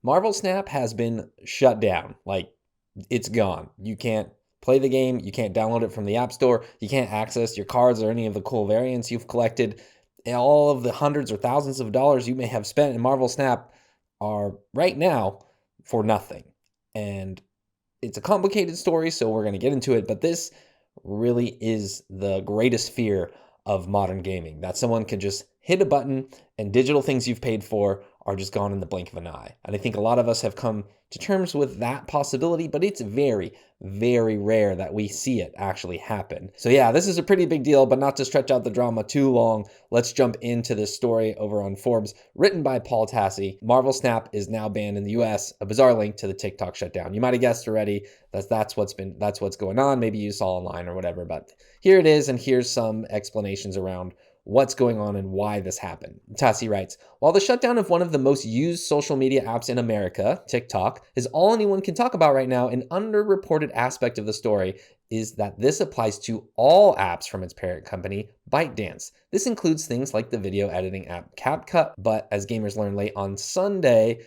Marvel Snap has been shut down. Like, it's gone. You can't play the game. You can't download it from the App Store. You can't access your cards or any of the cool variants you've collected. And all of the hundreds or thousands of dollars you may have spent in Marvel Snap are right now for nothing. And it's a complicated story, so we're going to get into it. But this really is the greatest fear of modern gaming, that someone can just hit a button and digital things you've paid for are just gone in the blink of an eye. And I think a lot of us have come to terms with that possibility, but it's very, very rare that we see it actually happen. So yeah, this is a pretty big deal, but not to stretch out the drama too long, let's jump into this story over on Forbes, written by Paul Tassi. Marvel Snap is now banned in the US, a bizarre link to the TikTok shutdown. You might have guessed already that's what's going on. Maybe you saw online or whatever, but here it is, and here's some explanations around what's going on and why this happened. Tassi writes, while the shutdown of one of the most used social media apps in America, TikTok, is all anyone can talk about right now, an underreported aspect of the story is that this applies to all apps from its parent company, ByteDance. This includes things like the video editing app CapCut, but as gamers learned late on Sunday,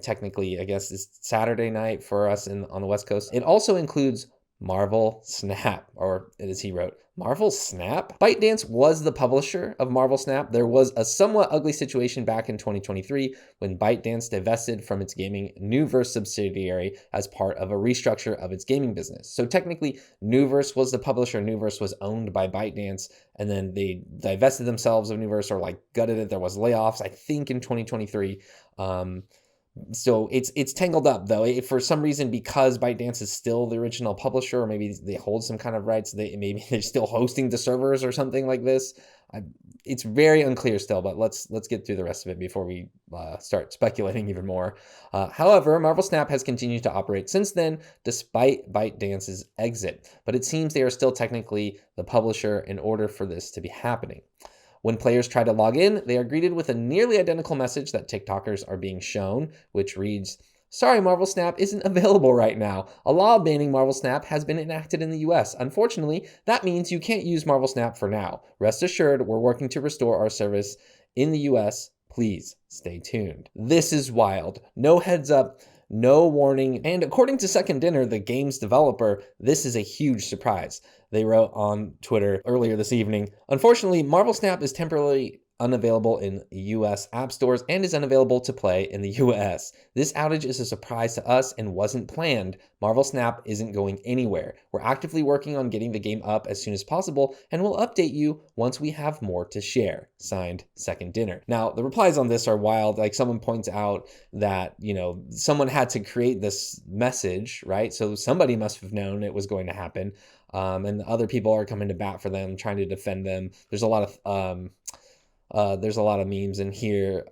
technically I guess it's Saturday night for us on the West Coast, it also includes Marvel Snap, or as he wrote, Marvel Snap? ByteDance was the publisher of Marvel Snap. There was a somewhat ugly situation back in 2023 when ByteDance divested from its gaming Newverse subsidiary as part of a restructure of its gaming business. So technically, Newverse was the publisher. Newverse was owned by ByteDance, and then they divested themselves of Newverse, or like gutted it. There was layoffs, I think, in 2023. So it's tangled up though. For some reason, because ByteDance is still the original publisher, or maybe they hold some kind of rights, maybe they're still hosting the servers or something like this. It's very unclear still, but let's get through the rest of it before we start speculating even more. However, Marvel Snap has continued to operate since then, despite ByteDance's exit. But it seems they are still technically the publisher in order for this to be happening. When players try to log in, they are greeted with a nearly identical message that TikTokers are being shown, which reads, sorry, Marvel Snap isn't available right now. A law banning Marvel Snap has been enacted in the US. Unfortunately, that means you can't use Marvel Snap for now. Rest assured, we're working to restore our service in the US. Please stay tuned. This is wild. No heads up. No warning, and according to Second Dinner, the game's developer, this is a huge surprise. They wrote on Twitter earlier this evening, unfortunately, Marvel Snap is temporarily unavailable in US app stores and is unavailable to play in the US. This outage is a surprise to us and wasn't planned. Marvel Snap isn't going anywhere. We're actively working on getting the game up as soon as possible, and we'll update you once we have more to share. Signed, Second Dinner. Now, the replies on this are wild. Like, someone points out that, someone had to create this message, right? So somebody must have known it was going to happen. And other people are coming to bat for them, trying to defend them. There's a lot of memes in here,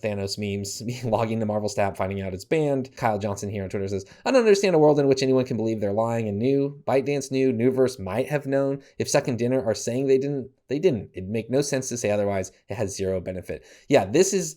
Thanos memes, logging to Marvel Snap, finding out it's banned. Kyle Johnson here on Twitter says, I don't understand a world in which anyone can believe they're lying and knew. ByteDance knew, Newverse might have known. If Second Dinner are saying they didn't. It'd make no sense to say otherwise. It has zero benefit. Yeah, this is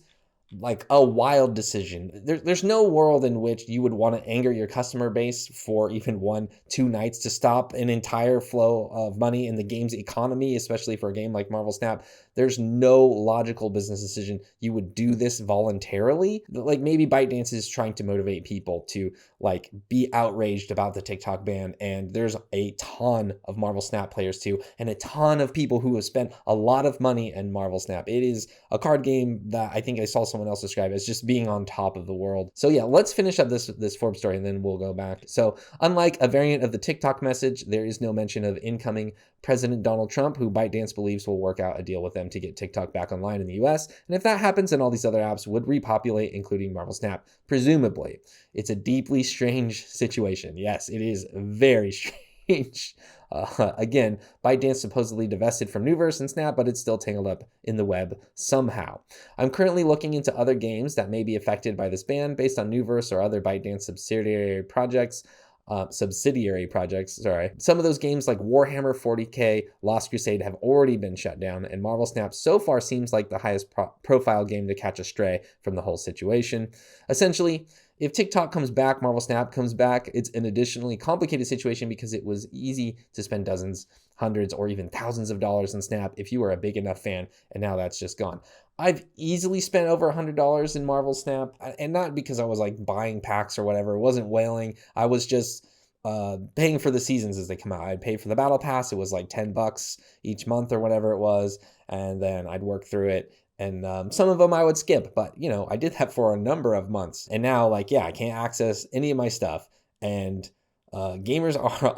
like a wild decision. There's no world in which you would want to anger your customer base for even 1-2 nights to stop an entire flow of money in the game's economy, especially for a game like Marvel Snap. There's no logical business decision you would do this voluntarily. Like, maybe ByteDance is trying to motivate people to like be outraged about the TikTok ban, and there's a ton of Marvel Snap players too, and a ton of people who have spent a lot of money in Marvel Snap. It is a card game that I think I saw someone else describe as just being on top of the world. So yeah, let's finish up this Forbes story and then we'll go back. So unlike a variant of the TikTok message, there is no mention of incoming President Donald Trump, who ByteDance believes will work out a deal with them to get TikTok back online in the US. And if that happens, then all these other apps would repopulate, including Marvel Snap, presumably. It's a deeply strange situation. Yes, it is very strange. Again, ByteDance supposedly divested from Newverse and Snap, but it's still tangled up in the web somehow. I'm currently looking into other games that may be affected by this ban based on Newverse or other ByteDance subsidiary projects. Some of those games like Warhammer 40K, Lost Crusade have already been shut down, and Marvel Snap so far seems like the highest profile game to catch a stray from the whole situation. Essentially, if TikTok comes back, Marvel Snap comes back, it's an additionally complicated situation because it was easy to spend dozens, hundreds, or even thousands of dollars in Snap if you were a big enough fan, and now that's just gone. I've easily spent over $100 in Marvel Snap, and not because I was like buying packs or whatever. It wasn't whaling. I was just paying for the seasons as they come out. I'd pay for the battle pass. It was like $10 each month or whatever it was, and then I'd work through it. And some of them I would skip, but I did that for a number of months. And now, like, yeah, I can't access any of my stuff. And gamers are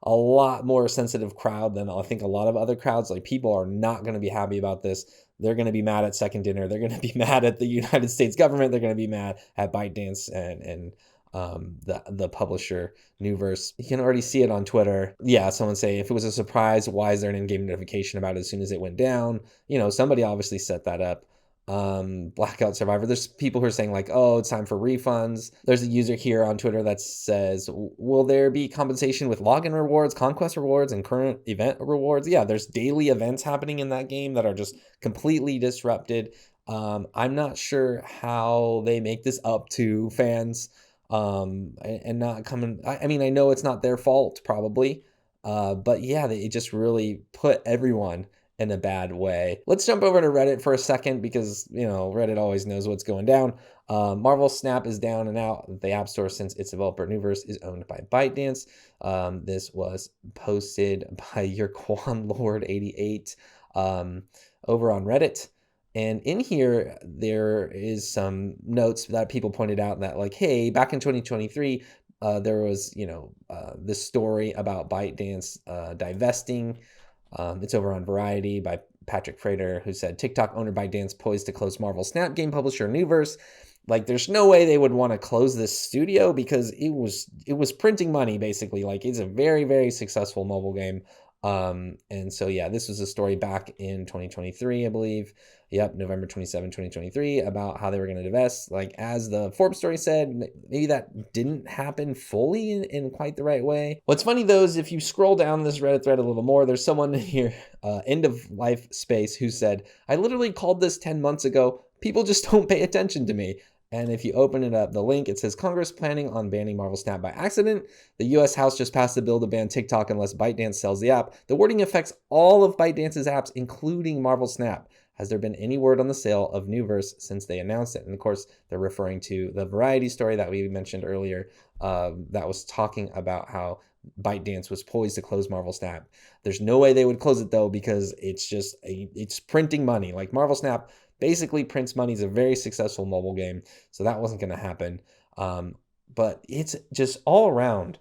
a lot more sensitive crowd than I think a lot of other crowds. Like, people are not going to be happy about this. They're going to be mad at Second Dinner. They're going to be mad at the United States government. They're going to be mad at ByteDance and the publisher Newverse. You can already see it on Twitter. Yeah, someone say, if it was a surprise, why is there an in-game notification about it as soon as it went down? Somebody obviously set that up. Blackout Survivor. There's people who are saying like, oh, it's time for refunds. There's a user here on Twitter that says, will there be compensation with login rewards, conquest rewards, and current event rewards? Yeah, there's daily events happening in that game that are just completely disrupted. I'm not sure how they make this up to fans and not coming. I mean, I know it's not their fault probably, but yeah, it just really put everyone in a bad way. Let's jump over to Reddit for a second because, Reddit always knows what's going down. Marvel Snap is down and out of the App Store since its developer Newverse is owned by ByteDance. This was posted by your Quan Lord 88 over on Reddit. And in here, there is some notes that people pointed out that like, hey, back in 2023, there was, this story about ByteDance divesting. It's over on Variety by Patrick Frater, who said TikTok owner ByteDance poised to close Marvel Snap game publisher Newverse. Like, there's no way they would want to close this studio because it was printing money basically. Like, it's a very, very successful mobile game. And so yeah, this was a story back in 2023, I believe. Yep, November 27, 2023, about how they were going to divest. Like, as the Forbes story said, maybe that didn't happen fully in quite the right way. What's funny though is if you scroll down this Reddit thread a little more, there's someone here, End of Life Space, who said, I literally called this 10 months ago. People just don't pay attention to me. And if you open it up, the link, it says Congress planning on banning Marvel Snap by accident. The US House just passed a bill to ban TikTok unless ByteDance sells the app. The wording affects all of ByteDance's apps, including Marvel Snap. Has there been any word on the sale of Newverse since they announced it? And of course, they're referring to the Variety story that we mentioned earlier that was talking about how ByteDance was poised to close Marvel Snap. There's no way they would close it though, because it's printing money. Like, Marvel Snap basically prints money. It's a very successful mobile game, so that wasn't going to happen. But it's just all around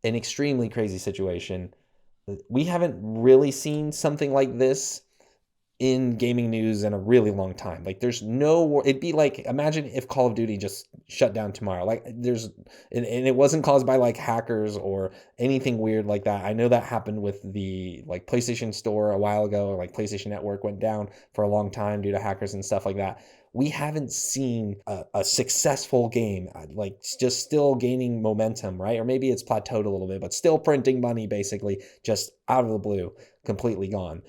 an extremely crazy situation. We haven't really seen something like this in gaming news in a really long time. Like, it'd be like, imagine if Call of Duty just shut down tomorrow. Like, and it wasn't caused by like hackers or anything weird like that. I know that happened with the like PlayStation Store a while ago, or like PlayStation Network went down for a long time due to hackers and stuff like that. We haven't seen a successful game, like, just still gaining momentum, right? Or maybe it's plateaued a little bit, but still printing money, basically, just out of the blue, completely gone.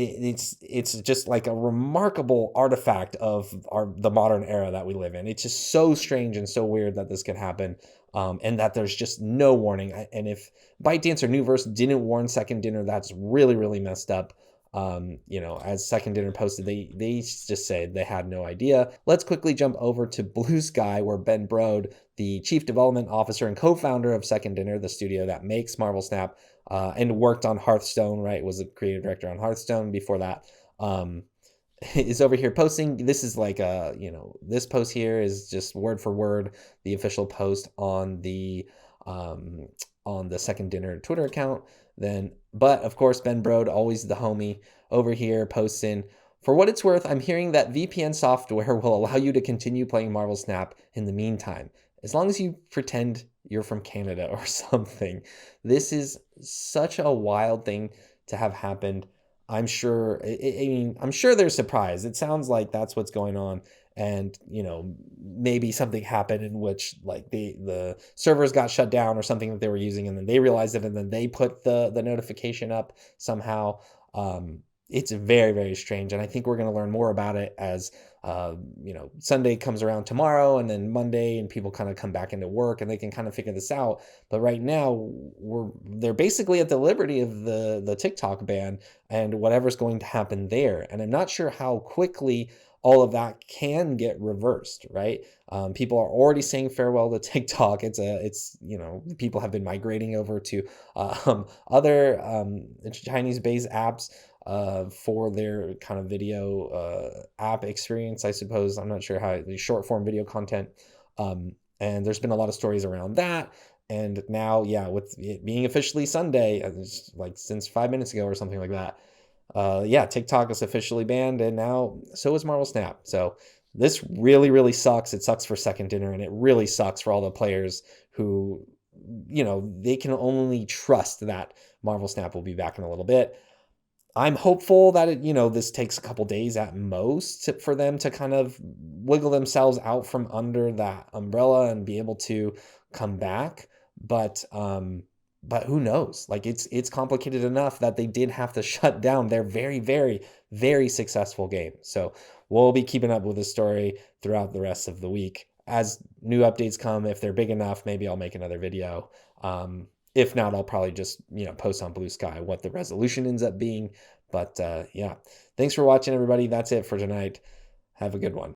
It's just like a remarkable artifact of the modern era that we live in. It's just so strange and so weird that this could happen, and that there's just no warning. And if ByteDance or Newverse didn't warn Second Dinner, that's really, really messed up. As Second Dinner posted, they just said they had no idea. Let's quickly jump over to Blue Sky, where Ben Brode, the chief development officer and co-founder of Second Dinner, the studio that makes Marvel Snap, and worked on Hearthstone, right? Was a creative director on Hearthstone before that. Is over here posting. This is like this post here is just word for word the official post on the Second Dinner Twitter account. But of course, Ben Brode, always the homie, over here posting, for what it's worth, I'm hearing that VPN software will allow you to continue playing Marvel Snap in the meantime, as long as you pretend you're from Canada or something. This is such a wild thing to have happened. I'm sure, I'm sure they're surprised. It sounds like that's what's going on. And, maybe something happened in which like the servers got shut down or something that they were using, and then they realized it, and then they put the notification up somehow. It's very, very strange. And I think we're going to learn more about it as Sunday comes around tomorrow and then Monday and people kind of come back into work and they can kind of figure this out. But right now they're basically at the liberty of the TikTok ban and whatever's going to happen there. And I'm not sure how quickly all of that can get reversed, right? People are already saying farewell to TikTok. People have been migrating over to other Chinese-based apps for their kind of video app experience, I suppose. I'm not sure how the short form video content. And there's been a lot of stories around that. And now, yeah, with it being officially Sunday, like since 5 minutes ago or something like that, yeah, TikTok is officially banned, and now so is Marvel Snap. So this really, really sucks. It sucks for Second Dinner, and it really sucks for all the players who, they can only trust that Marvel Snap will be back in a little bit. I'm hopeful that this takes a couple days at most for them to kind of wiggle themselves out from under that umbrella and be able to come back. But who knows? Like it's complicated enough that they did have to shut down their very, very, very successful game. So we'll be keeping up with this story throughout the rest of the week. As new updates come, if they're big enough, maybe I'll make another video. If not, I'll probably just, post on Blue Sky what the resolution ends up being. But yeah, thanks for watching, everybody. That's it for tonight. Have a good one.